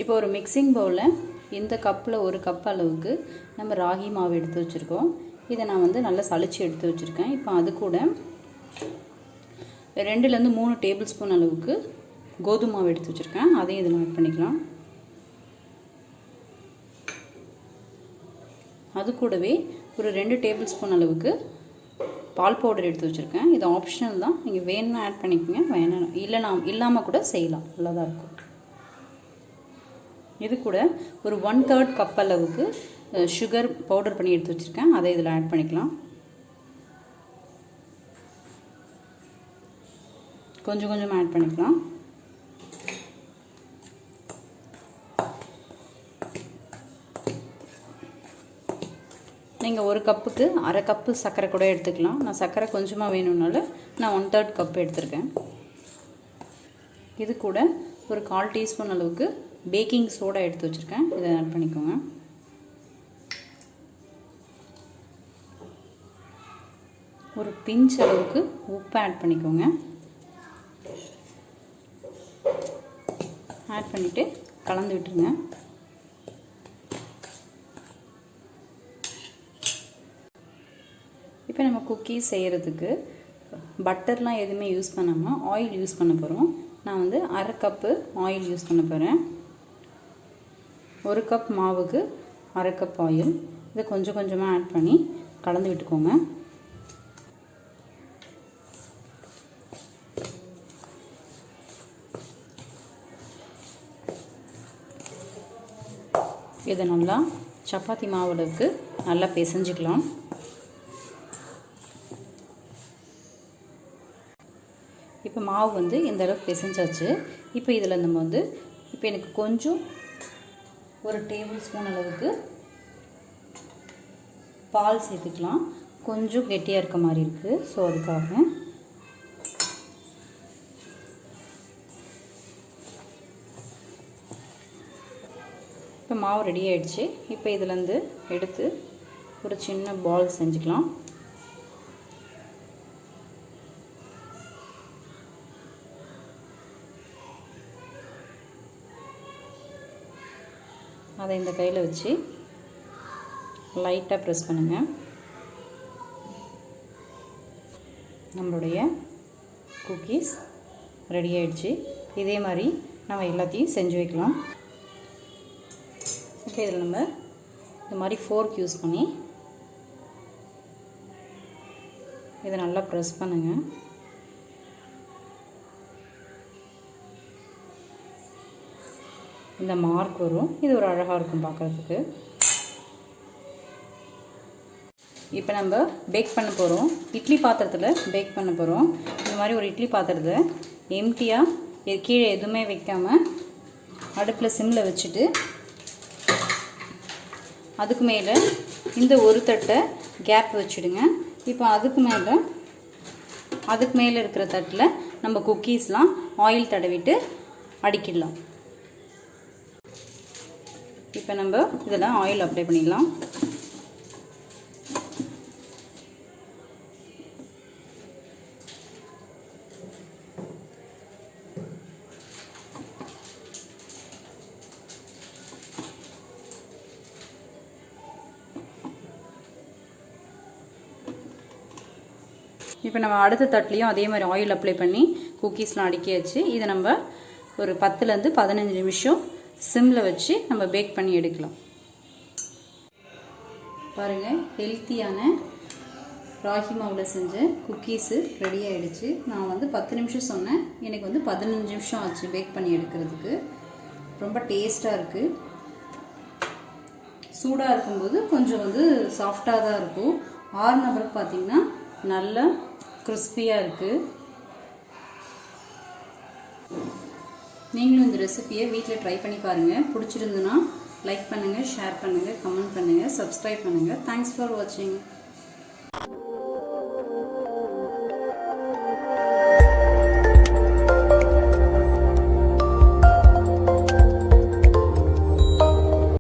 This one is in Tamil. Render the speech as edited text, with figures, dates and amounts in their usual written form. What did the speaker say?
இப்போ ஒரு மிக்சிங் பவுலில் இந்த கப்பில் ஒரு கப் அளவுக்கு நம்ம ராகி மாவு எடுத்து வச்சுருக்கோம். இதை நான் வந்து நல்லா சளிச்சு எடுத்து வச்சுருக்கேன். இப்போ அது கூட 2லேருந்து 3 டேபிள் ஸ்பூன் அளவுக்கு கோதுமை மாவு எடுத்து வச்சுருக்கேன். அதையும் இதில் ஆட் பண்ணிக்கலாம். அது கூடவே ஒரு 2 டேபிள் ஸ்பூன் அளவுக்கு பால் பவுடர் எடுத்து வச்சுருக்கேன். இது ஆப்ஷனல் தான், நீங்கள் வேணும்னா ஆட் பண்ணிக்கோங்க, வேணும் இல்லைனா இல்லாமல் கூட செய்யலாம், நல்லா தான் இருக்கும். இது கூட ஒரு 1/3 கப் அளவுக்கு சுகர் பவுடர் பண்ணி எடுத்து வச்சுருக்கேன். அதை இதில் ஆட் பண்ணிக்கலாம். கொஞ்சம் கொஞ்சமாக ஆட் பண்ணிக்கலாம். நீங்கள் ஒரு கப்புக்கு அரை கப்பு சர்க்கரை கூட எடுத்துக்கலாம். நான் சர்க்கரை கொஞ்சமாக வேணும்னால நான் 1/3 கப் எடுத்துருக்கேன். இது கூட ஒரு 1/4 டீஸ்பூன் அளவுக்கு பேக்கிங் சோடா எடுத்து வச்சுருக்கேன். இதை ஆட் பண்ணிக்கோங்க. ஒரு பிஞ்ச் அளவுக்கு உப்பு ஆட் பண்ணிக்கோங்க. ஆட் பண்ணிவிட்டு கலந்து விட்டுருங்க. இப்போ நம்ம குக்கீஸ் செய்கிறதுக்கு பட்டர்லாம் எதுவுமே யூஸ் பண்ணாமல் ஆயில் யூஸ் பண்ண போகிறோம். நான் வந்து அரை கப்பு ஆயில் யூஸ் பண்ண போகிறேன். 1 கப் மாவுக்கு அரை கப் ஆயில். இதை கொஞ்சம் கொஞ்சமாக ஆட் பண்ணி கலந்து விட்டுக்கோங்க. இதை நல்லா சப்பாத்தி மாவுக்கு நல்லா பிசைஞ்சிக்கலாம். இப்போ மாவு வந்து இந்த அளவுக்கு பிசைஞ்சாச்சு. இப்போ இதில் நம்ம வந்து இப்போ எனக்கு கொஞ்சம் ஒரு டேபிள் ஸ்பூன் அளவுக்கு பால் சேர்த்துக்கலாம். கொஞ்சம் கெட்டியாக இருக்க மாதிரி இருக்குது, ஸோ அதுக்காக. இப்போ மாவு ரெடி ஆகிடுச்சு. இப்போ இதிலேருந்து எடுத்து ஒரு சின்ன பால் செஞ்சுக்கலாம். அதை இந்த கையில் வச்சு லைட்டாக ப்ரெஸ் பண்ணுங்கள். நம்மளுடைய குக்கீஸ் ரெடி ஆகிடுச்சு. இதே மாதிரி நம்ம எல்லாத்தையும் செஞ்சு வைக்கலாம். இப்போ இதில் நம்ம இந்த மாதிரி ஃபோர்க் யூஸ் பண்ணி இதை நல்லா ப்ரெஸ் பண்ணுங்கள். இந்த மார்க் வரும். இது ஒரு அழகாக இருக்கும் பார்க்குறதுக்கு. இப்போ நம்ம பேக் பண்ண போகிறோம். இட்லி பாத்திரத்தில் பேக் பண்ண போகிறோம். இந்த மாதிரி ஒரு இட்லி பாத்திரத்தை எம்டியாக கீழே எதுவுமே வைக்காமல் அடுப்பில் சிம்மில் வச்சுட்டு அதுக்கு மேலே இந்த ஒரு தட்டை கேப் வச்சுடுங்க. இப்போ அதுக்கு மேலே இருக்கிற தட்டில் நம்ம குக்கீஸ்லாம் ஆயில் தடவிட்டு அடிக்கிடலாம். இப்போ நம்ம இதில் ஆயில் அப்ளை பண்ணிடலாம். இப்போ நம்ம அடுத்த தட்டுலையும் அதே மாதிரி ஆயில் அப்ளை பண்ணி குக்கீஸ்லாம் அடுக்கியாச்சு. இதை நம்ம ஒரு 10லேருந்து 15 நிமிஷம் சிம்மில் வச்சு நம்ம பேக் பண்ணி எடுக்கலாம். பாருங்கள், ஹெல்த்தியான ராகி மாவில் செஞ்ச குக்கீஸு ரெடி ஆகிடுச்சு. நான் வந்து 10 நிமிஷம் சொன்னேன், எனக்கு வந்து 15 நிமிஷம் ஆச்சு பேக் பண்ணி எடுக்கிறதுக்கு. ரொம்ப டேஸ்ட்டாக இருக்குது. சூடாக இருக்கும்போது கொஞ்சம் வந்து சாஃப்டாக தான் இருக்கும். ஆறுன பிறகு பார்த்திங்கன்னா நல்லா கிறிஸ்பியாக இருக்குது. நீங்களும் இந்த ரெசிபியை வீட்டில் ட்ரை பண்ணி பாருங்கள். பிடிச்சிருந்துன்னா லைக் பண்ணுங்கள், ஷேர் பண்ணுங்கள், கமெண்ட் பண்ணுங்கள், சப்ஸ்கிரைப் பண்ணுங்கள். தேங்க்ஸ் ஃபார் வாட்சிங்.